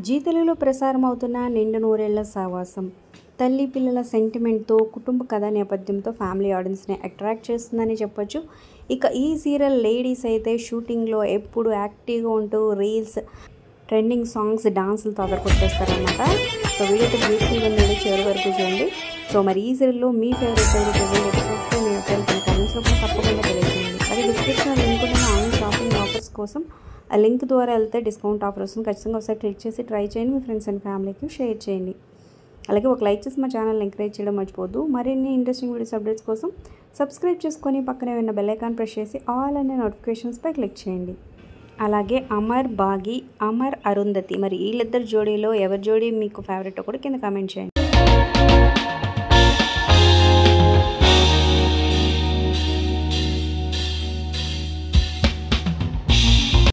G తెలుగులో ప్రసారం అవుతున్న నిండు నూరేళ్ల సావాసం తల్లి పిల్లల సెంటిమెంట్తో కుటుంబ కథ నేపథ్యంతో ఫ్యామిలీ ఆడియన్స్ని అట్రాక్ట్ చేస్తుందని చెప్పొచ్చు. ఇక ఈ సీరియల్ లేడీస్ అయితే షూటింగ్లో ఎప్పుడు యాక్టివ్గా ఉంటూ రీల్స్, ట్రెండింగ్ సాంగ్స్, డాన్సులతో అదరకొట్టేస్తారనమాట. సో వీడియో అయితే బ్యూటిఫుల్గా ఉందండి, చివరి వరకు చూడండి. సో మరి ఈ సీరియల్లో మీ ఫేవరెట్ ప్రెజెంట్ ఎపిసోడ్స్తో మీ అభిప్రాయాలు కమెంట్స్లో తప్పకుండా తెలియజేయండి. అలాగే డిస్క్రిప్షన్లో లింక్ ఉన్న ఆన్లైన్ షాపింగ్ ఆఫర్స్ కోసం ఆ లింక్ ద్వారా వెళ్తే డిస్కౌంట్ ఆఫర్ వస్తుంది. ఖచ్చితంగా ఒకసారి క్లిక్ చేసి ట్రై చేయండి, మీ ఫ్రెండ్స్ అండ్ ఫ్యామిలీకి షేర్ చేయండి. అలాగే ఒక లైక్ చేసి మా ఛానల్ని ఎంకరేజ్ చేయడం మర్చిపోద్దు. మరిన్ని ఇంట్రెస్టింగ్ వీడియోస్ అప్డేట్స్ కోసం సబ్స్క్రైబ్ చేసుకొని పక్కనే ఉన్న బెల్ ఐకాన్ ప్రెస్ చేసి ఆల్ అనే నోటిఫికేషన్స్పై క్లిక్ చేయండి. అలాగే అమర్, బాగి, అమర్, అరుంధతి, మరి వీళ్ళిద్దరు జోడీలో ఎవరి జోడీ మీకు ఫేవరెట్ కూడా కింద కామెంట్ చేయండి.